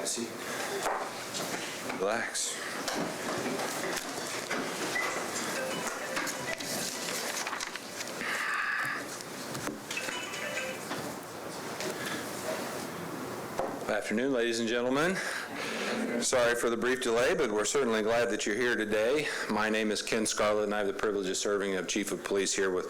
Have a seat. Relax. Good afternoon, ladies and gentlemen. Sorry for the brief delay, but we're certainly glad that you're here today. My name is Ken Scarlett, and I have the privilege of serving as Chief of Police here with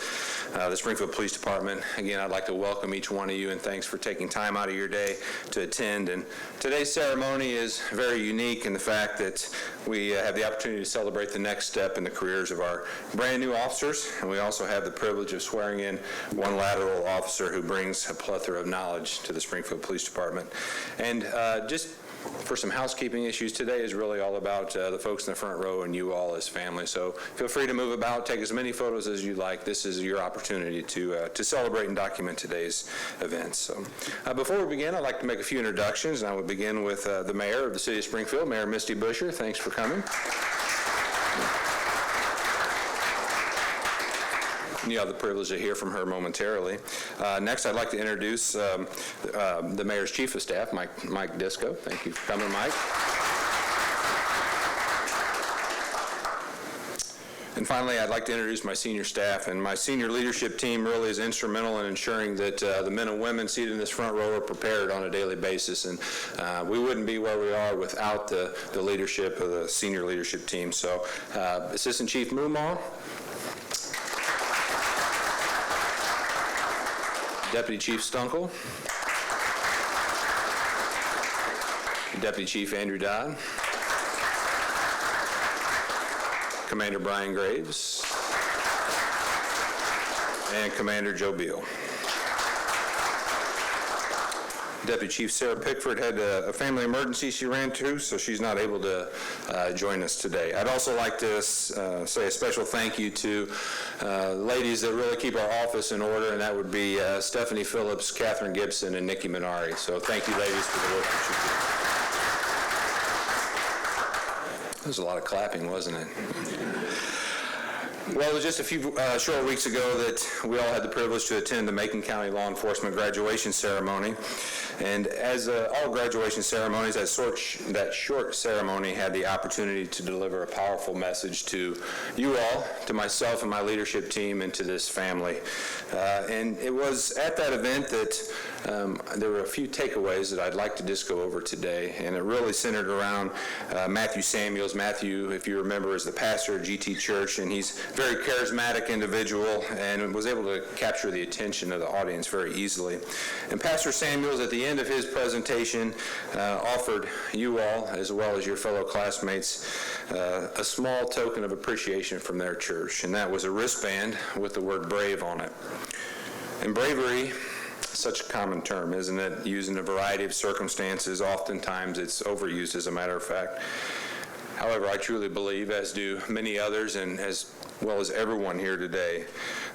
the Springfield Police Department. Again, I'd like to welcome each one of you, and thanks for taking time out of your day to attend. And today's ceremony is very unique in the fact that we have the opportunity to celebrate the next step in the careers of our brand new officers, and we also have the privilege of swearing in one lateral officer who brings a plethora of knowledge to the Springfield Police Department. And just for some housekeeping issues, today is really all about the folks in the front row and you all as family. So feel free to move about, take as many photos as you like. This is your opportunity to celebrate and document today's events. So before we begin, I'd like to make a few introductions, and I would begin with the mayor of the city of Springfield, Mayor Misty Buscher. Thanks for coming. You have the privilege to hear from her momentarily. Next, I'd like to introduce the mayor's chief of staff, Mike Disco. Thank you for coming, Mike. And finally, I'd like to introduce my senior staff, and my senior leadership team really is instrumental in ensuring that the men and women seated in this front row are prepared on a daily basis, and we wouldn't be where we are without the leadership of the senior leadership team. So, Assistant Chief Mumaw, Deputy Chief Stunkel, Deputy Chief Andrew Dodd, Commander Brian Graves, and Commander Joe Beal. Deputy Chief Sarah Pickford had a family emergency she ran to, so she's not able to join us today. I'd also like to say a special thank you to ladies that really keep our office in order, and that would be Stephanie Phillips, Catherine Gibson, and Nikki Minari. So thank you, ladies, for the work that you do. There was a lot of clapping, wasn't it? Well, it was just a few short weeks ago that we all had the privilege to attend the Macon County Law Enforcement graduation ceremony. And as all graduation ceremonies, that short ceremony had the opportunity to deliver a powerful message to you all, to myself and my leadership team, and to this family. And it was at that event that there were a few takeaways that I'd like to just go over today. And it really centered around Matthew Samuels. Matthew, if you remember, is the pastor of GT Church, and he's a very charismatic individual and was able to capture the attention of the audience very easily. And Pastor Samuels, at the end of his presentation, offered you all, as well as your fellow classmates, a small token of appreciation from their church, and that was a wristband with the word brave on it. And bravery, such a common term, isn't it? Used in a variety of circumstances. Oftentimes it's overused, as a matter of fact. However, I truly believe, as do many others, and as well as everyone here today,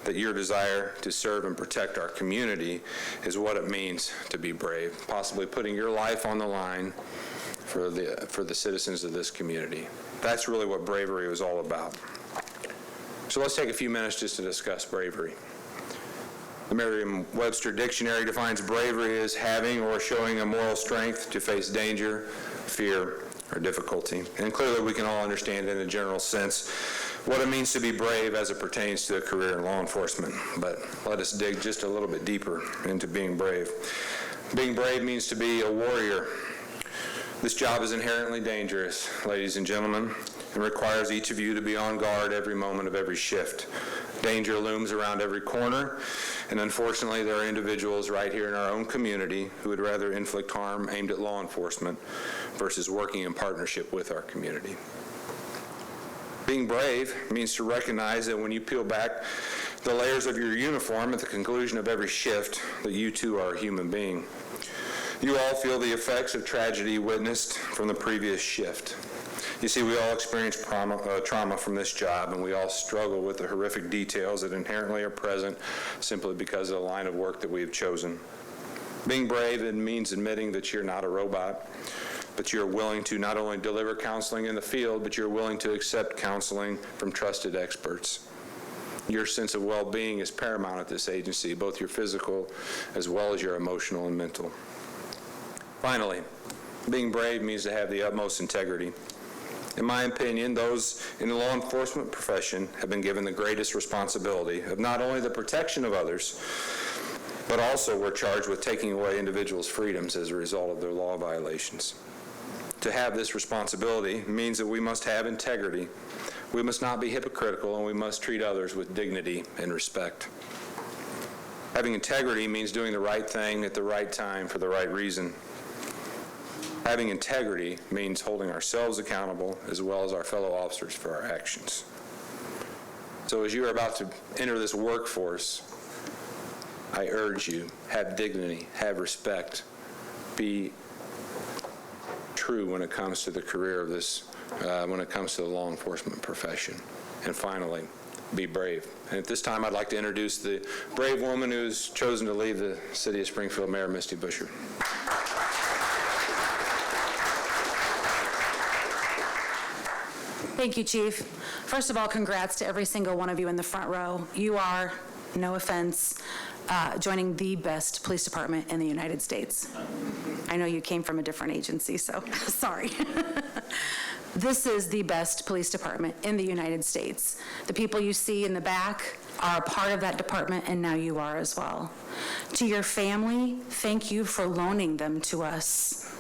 that your desire to serve and protect our community is what it means to be brave, possibly putting your life on the line for the citizens of this community. That's really what bravery was all about. So let's take a few minutes just to discuss bravery. The Merriam-Webster Dictionary defines bravery as having or showing a moral strength to face danger, fear, or difficulty. And clearly we can all understand in a general sense what it means to be brave as it pertains to a career in law enforcement. But let us dig just a little bit deeper into being brave. Being brave means to be a warrior. This job is inherently dangerous, ladies and gentlemen, and requires each of you to be on guard every moment of every shift. Danger looms around every corner, and unfortunately there are individuals right here in our own community who would rather inflict harm aimed at law enforcement versus working in partnership with our community. Being brave means to recognize that when you peel back the layers of your uniform at the conclusion of every shift, that you too are a human being. You all feel the effects of tragedy witnessed from the previous shift. You see, we all experience trauma from this job, and we all struggle with the horrific details that inherently are present simply because of the line of work that we have chosen. Being brave, it means admitting that you're not a robot, but you're willing to not only deliver counseling in the field, but you're willing to accept counseling from trusted experts. Your sense of well-being is paramount at this agency, both your physical as well as your emotional and mental. Finally, Being brave means to have the utmost integrity. In my opinion, those in the law enforcement profession have been given the greatest responsibility of not only the protection of others, but also were charged with taking away individuals' freedoms as a result of their law violations. To have this responsibility means that we must have integrity, we must not be hypocritical, and we must treat others with dignity and respect. Having integrity means doing the right thing at the right time for the right reason. Having integrity means holding ourselves accountable as well as our fellow officers for our actions. So as you are about to enter this workforce, I urge you, have dignity, have respect, be true when it comes to the career of this, when it comes to the law enforcement profession. And finally, be brave. And at this time, I'd like to introduce the brave woman who's chosen to leave the city of Springfield, Mayor Misty Buscher. Thank you, Chief. First of all, congrats to every single one of you in the front row. You are, no offense, joining the best police department in the United States. I know you came from a different agency, so sorry. This is the best police department in the United States. The people you see in the back are a part of that department, and now you are as well. To your family, thank you for loaning them to us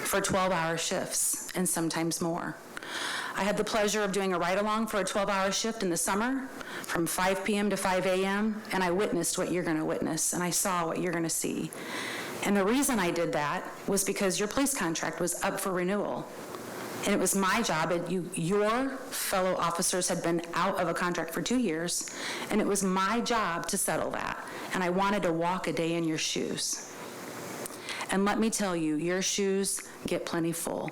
for 12-hour shifts and sometimes more. I had the pleasure of doing a ride-along for a 12-hour shift in the summer from 5 p.m. to 5 a.m., and I witnessed what you're going to witness, and I saw what you're going to see. And the reason I did that was because your police contract was up for renewal. And it was my job, your fellow officers had been out of a contract for 2 years, and it was my job to settle that. And I wanted to walk a day in your shoes. And let me tell you, your shoes get plenty full.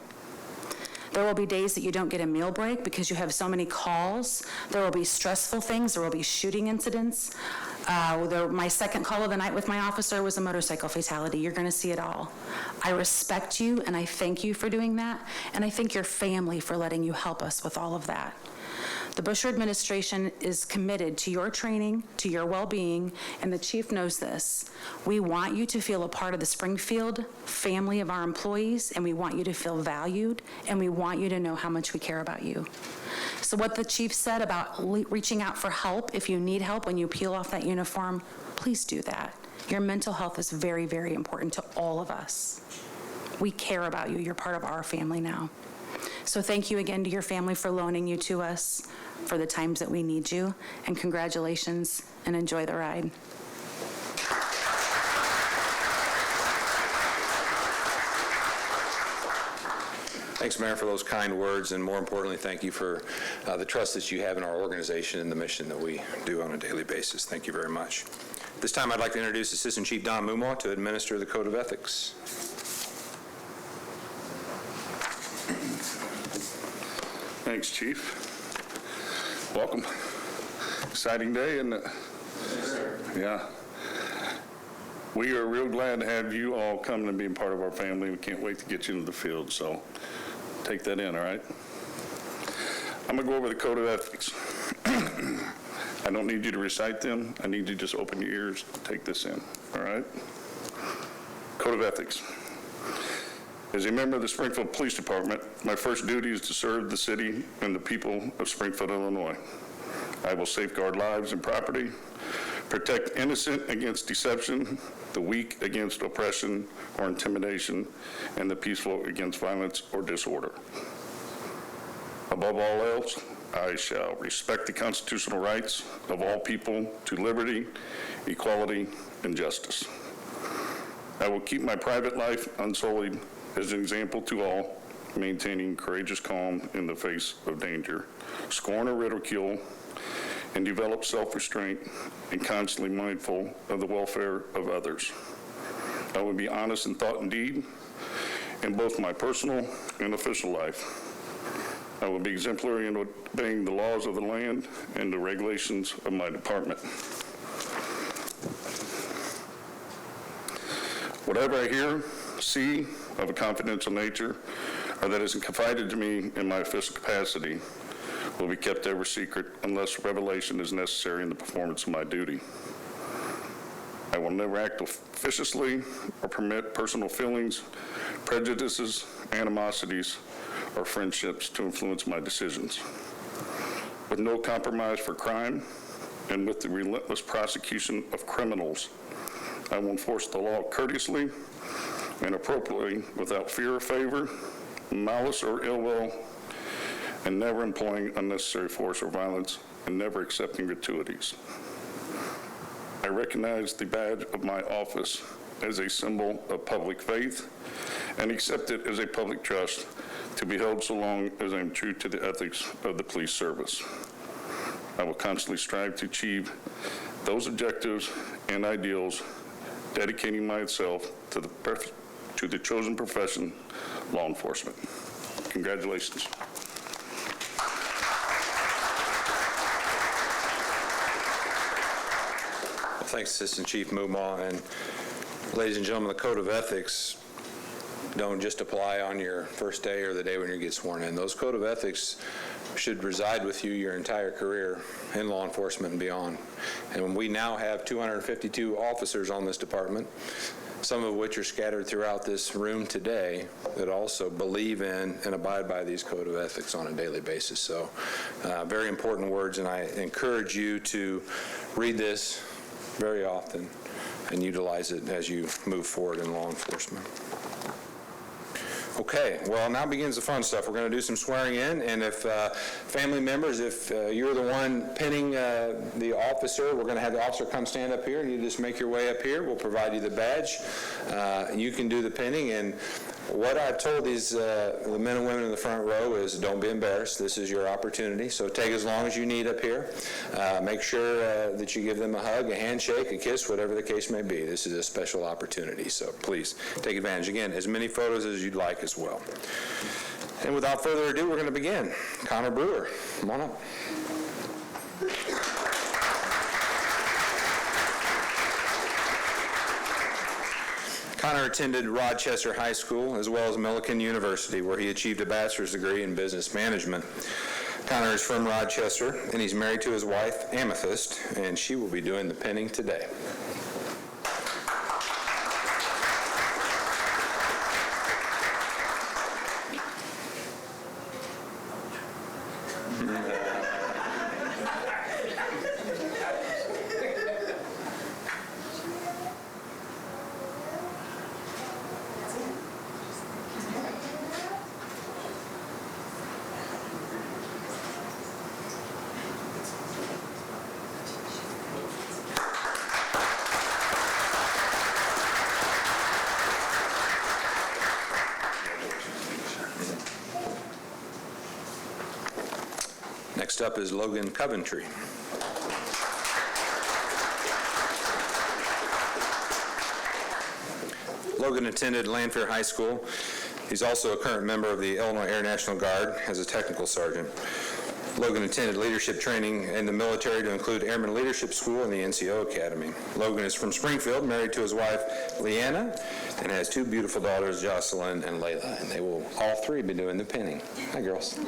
There will be days that you don't get a meal break because you have so many calls. There will be stressful things. There will be shooting incidents. My second call of the night with my officer was a motorcycle fatality. You're going to see it all. I respect you, and I thank you for doing that, and I thank your family for letting you help us with all of that. The Busher administration is committed to your training, to your well-being, and the chief knows this. We want you to feel a part of the Springfield family of our employees, and we want you to feel valued, and we want you to know how much we care about you. So what the chief said about reaching out for help, if you need help when you peel off that uniform, please do that. Your mental health is very, very important to all of us. We care about you. You're part of our family now. So thank you again to your family for loaning you to us for the times that we need you, and congratulations, and enjoy the ride. Thanks, Mayor, for those kind words, and more importantly, thank you for the trust that you have in our organization and the mission that we do on a daily basis. Thank you very much. This time, I'd like to introduce Assistant Chief Don Mumaw to administer the Code of Ethics. Thanks, Chief. Welcome. Exciting day, isn't it? Yes, sir. Yeah. We are real glad to have you all come and be part of our family. We can't wait to get you into the field, so take that in, all right? I'm going to go over the Code of Ethics. I don't need you to recite them. I need you to just open your ears and take this in, all right? Code of Ethics. As a member of the Springfield Police Department, my first duty is to serve the city and the people of Springfield, Illinois. I will safeguard lives and property, protect innocent against deception, the weak against oppression or intimidation, and the peaceful against violence or disorder. Above all else, I shall respect the constitutional rights of all people to liberty, equality, and justice. I will keep my private life unsullied as an example to all, maintaining courageous calm in the face of danger, scorn or ridicule, and develop self-restraint and constantly mindful of the welfare of others. I will be honest in thought and deed in both my personal and official life. I will be exemplary in obeying the laws of the land and the regulations of my department. Whatever I hear, see, of a confidential nature, or that is confided to me in my official capacity, will be kept ever secret unless revelation is necessary in the performance of my duty. I will never act officiously or permit personal feelings, prejudices, animosities, or friendships to influence my decisions. With no compromise for crime and with the relentless prosecution of criminals, I will enforce the law courteously and appropriately without fear or favor, malice or ill will, and never employing unnecessary force or violence, and never accepting gratuities. I recognize the badge of my office as a symbol of public faith and accept it as a public trust to be held so long as I am true to the ethics of the police service. I will constantly strive to achieve those objectives and ideals, dedicating myself to the chosen profession, law enforcement. Congratulations. Thanks, Assistant Chief Mumaw. And ladies and gentlemen, the Code of Ethics don't just apply on your first day or the day when you get sworn in. Those Code of Ethics should reside with you your entire career in law enforcement and beyond. And we now have 252 officers on this department, some of which are scattered throughout this room today, that also believe in and abide by these Code of Ethics on a daily basis. So very important words, and I encourage you to read this very often and utilize it as you move forward in law enforcement. Okay, well, now begins the fun stuff. We're going to do some swearing in, and if family members, if you're the one pinning the officer, we're going to have the officer come stand up here, and you just make your way up here. We'll provide you the badge. You can do the pinning, and what I've told these the men and women in the front row is don't be embarrassed. This is your opportunity, so take as long as you need up here. Make sure that you give them a hug, a handshake, a kiss, whatever the case may be. This is a special opportunity, so please take advantage. Again, as many photos as you'd like as well. And without further ado, we're going to begin. Connor Brewer, come on up. Connor attended Rochester High School as well as Millikan University, where he achieved a bachelor's degree in business management. Connor is from Rochester, and he's married to his wife, Amethyst, and she will be doing the pinning today. Next up is Logan Coventry. Logan attended Lanphier High School. He's also a current member of the Illinois Air National Guard as a technical sergeant. Logan attended leadership training in the military to include Airman Leadership School and the NCO Academy. Logan is from Springfield, married to his wife, Leanna, and has two beautiful daughters, Jocelyn and Layla, and they will all three be doing the pinning. Hi, girls.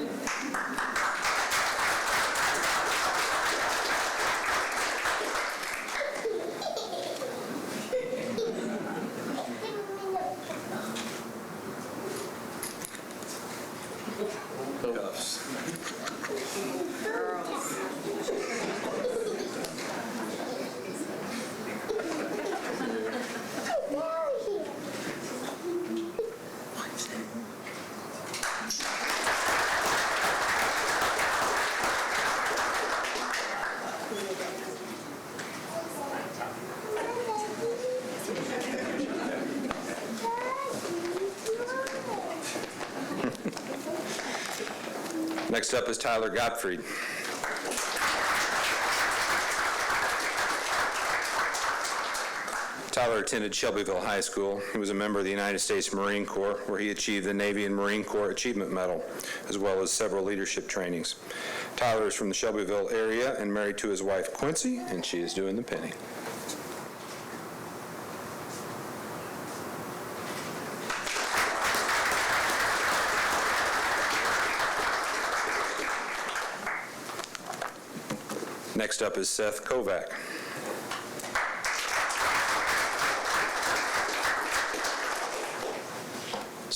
Next up is Tyler Gottfried. Tyler attended Shelbyville High School. He was a member of the United States Marine Corps, where he achieved the Navy and Marine Corps Achievement Medal, as well as several leadership trainings. Tyler is from the Shelbyville area and married to his wife, Quincy, and she is doing the pinning. Next up is Seth Kovac.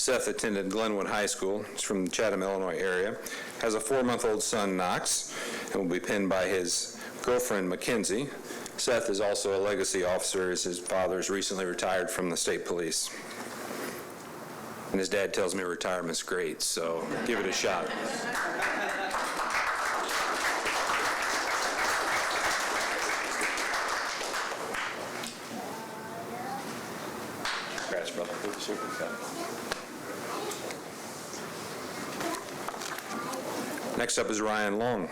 Seth attended Glenwood High School. He's from the Chatham, Illinois area. Has a 4-month-old son, Knox, and will be pinned by his girlfriend, Mackenzie. Seth is also a legacy officer as his father is recently retired from the state police. And his dad tells me retirement's great, so give it a shot. Congrats, brother. Next up is Ryan Long.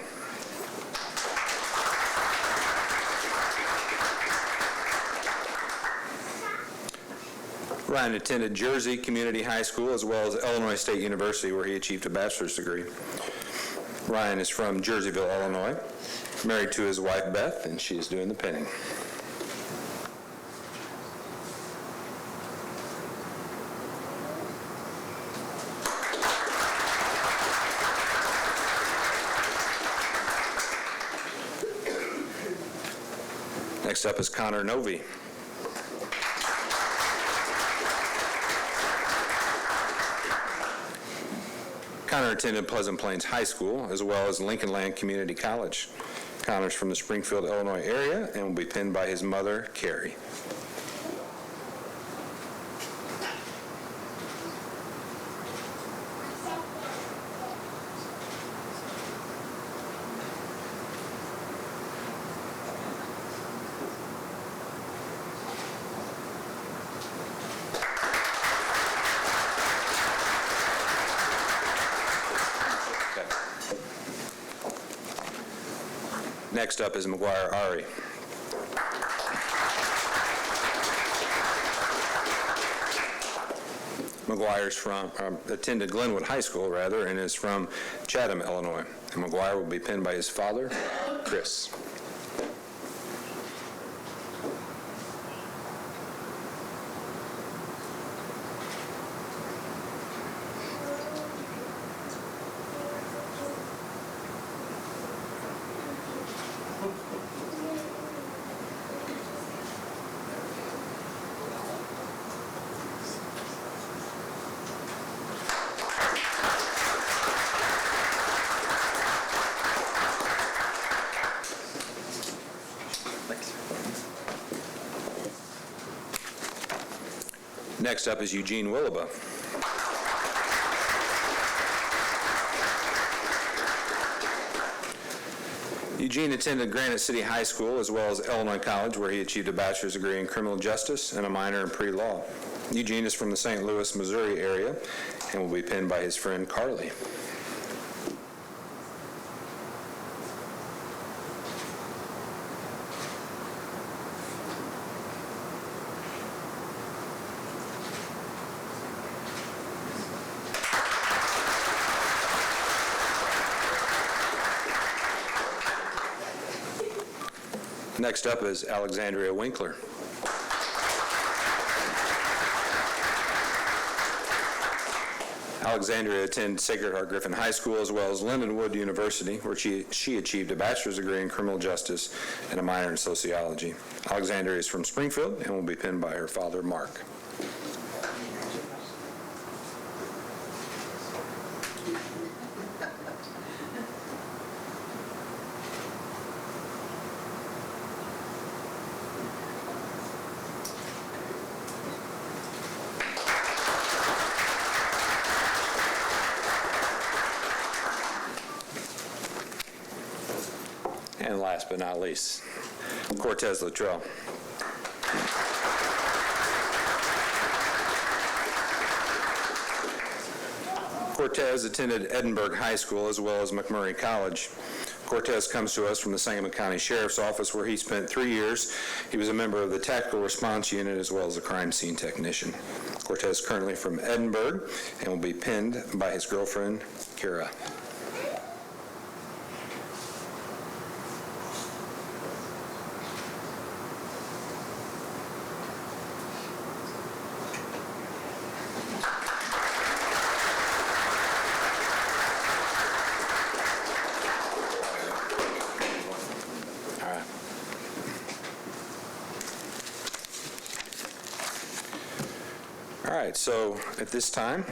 Ryan attended Jersey Community High School as well as Illinois State University, where he achieved a bachelor's degree. Ryan is from Jerseyville, Illinois, married to his wife, Beth, and she is doing the pinning. Next up is Connor Novi. Connor attended Pleasant Plains High School as well as Lincoln Land Community College. Connor's from the Springfield, Illinois area and will be pinned by his mother, Carrie. Next up is McGuire Ari. McGuire's attended Glenwood High School, and is from Chatham, Illinois. And McGuire will be pinned by his father, Chris. Next up is Eugene Willaba. Eugene attended Granite City High School as well as Illinois College, where he achieved a bachelor's degree in criminal justice and a minor in pre-law. Eugene is from the St. Louis, Missouri area and will be pinned by his friend Carly. Next up is Alexandria Winkler. Alexandria attended Sacred Heart Griffin High School as well as Lindenwood University, where she achieved a bachelor's degree in criminal justice and a minor in sociology. Alexandria is from Springfield and will be pinned by her father, Mark. And last but not least, Cortez Luttrell. Cortez attended Edinburgh High School as well as McMurray College. Cortez comes to us from the Sangamon County Sheriff's Office, where he spent 3 years. He was a member of the Tactical Response Unit as well as a crime scene technician. Cortez is currently from Edinburgh and will be pinned by his girlfriend, Kara. All right, so at this time,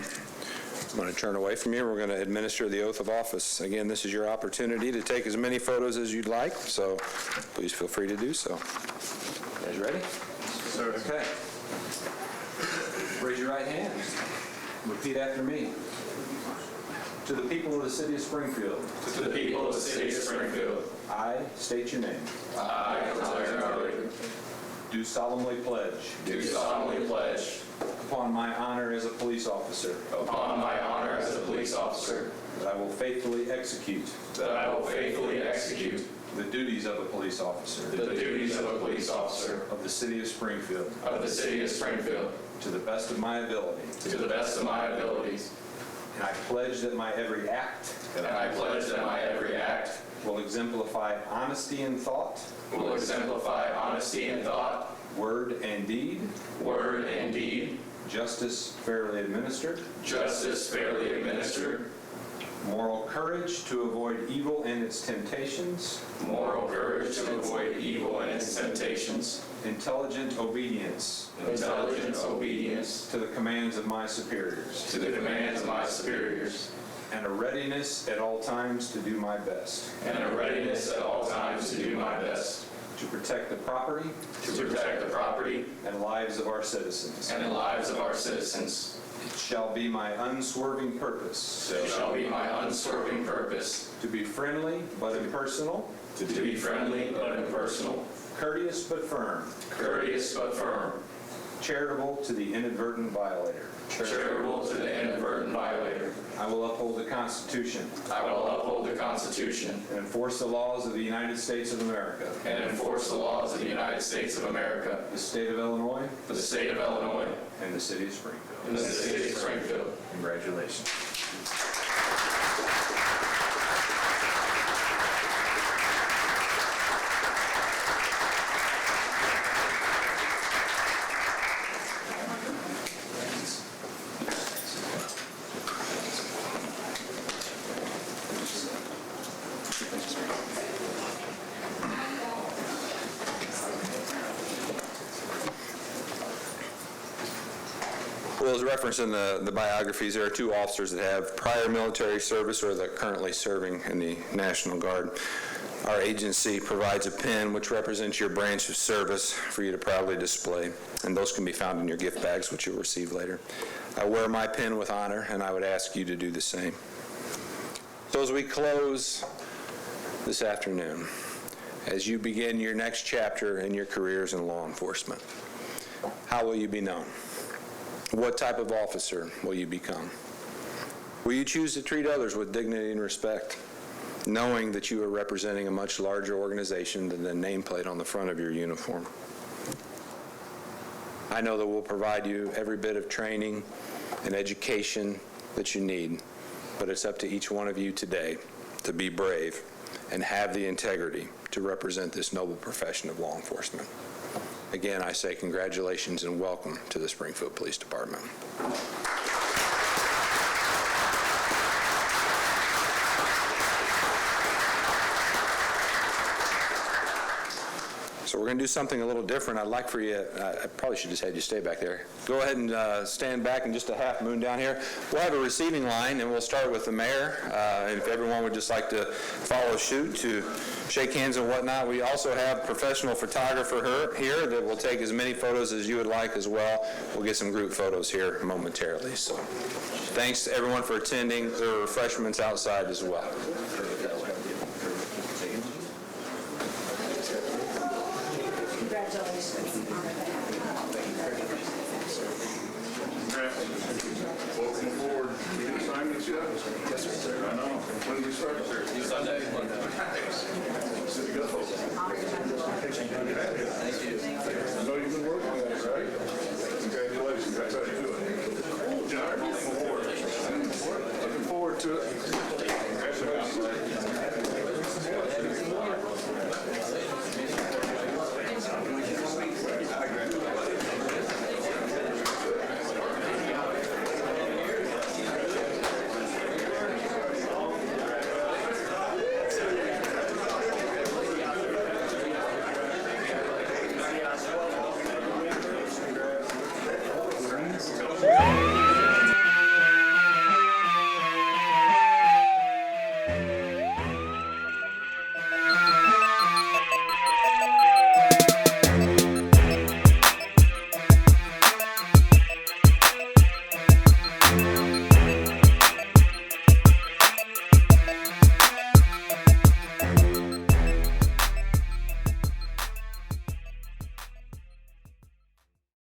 I'm going to turn away from you. We're going to administer the oath of office. Again, this is your opportunity to take as many photos as you'd like, so please feel free to do so. You guys ready? Sir. Okay. Raise your right hand. Repeat after me. To the people of the city of Springfield. To the people of the city of Springfield. I state your name. I, Claire Howard, Do solemnly pledge. do solemnly pledge, Upon my honor as a police officer. upon my honor as a police officer, That I will faithfully execute. that I will faithfully execute The duties of a police officer. the duties of a police officer Of the city of Springfield. of the city of Springfield To the best of my ability. to the best of my abilities. And I pledge that my every act. And I pledge that my every act Will exemplify honesty in thought. will exemplify honesty in thought, Word and deed. word, and deed, Justice fairly administered. justice fairly administered, Moral courage to avoid evil and its temptations. moral courage to avoid evil and its temptations, Intelligent obedience intelligent obedience to the commands of my superiors. to the commands of my superiors, And a readiness at all times to do my best. and a readiness at all times to do my best, To protect the property to protect the property and lives of our citizens. and the lives of our citizens. It shall be my unswerving purpose It shall be my unswerving purpose to be friendly but impersonal, to be friendly but impersonal, courteous but firm, courteous but firm, charitable to the inadvertent violator. charitable to the inadvertent violator. I will uphold the Constitution I will uphold the Constitution and enforce the laws of the United States of America, and enforce the laws of the United States of America, the state of Illinois, the state of Illinois, and the city of Springfield. and the city of Springfield. Congratulations. Well, as referenced in the biographies, there are two officers that have prior military service or that are currently serving in the National Guard. Our agency provides a pin which represents your branch of service for you to proudly display, and those can be found in your gift bags, which you'll receive later. I wear my pin with honor, and I would ask you to do the same. So as we close this afternoon, as you begin your next chapter in your careers in law enforcement, how will you be known? What type of officer will you become? Will you choose to treat others with dignity and respect, knowing that you are representing a much larger organization than the nameplate on the front of your uniform? I know that we'll provide you every bit of training and education that you need, but it's up to each one of you today to be brave and have the integrity to represent this noble profession of law enforcement. Again, I say congratulations and welcome to the Springfield Police Department. So we're going to do something a little different. I'd like for you, I probably should just have you stay back there. Go ahead and stand back in just a half moon down here. We'll have a receiving line, and we'll start with the mayor. And if everyone would just like to follow suit to shake hands and whatnot. We also have professional photographer here that will take as many photos as you would like as well. We'll get some group photos here momentarily. So thanks to everyone for attending. There are refreshments outside as well. Welcome aboard. Did you sign this yet? Yes, sir. I know. When did we start, sir? Sunday. City go.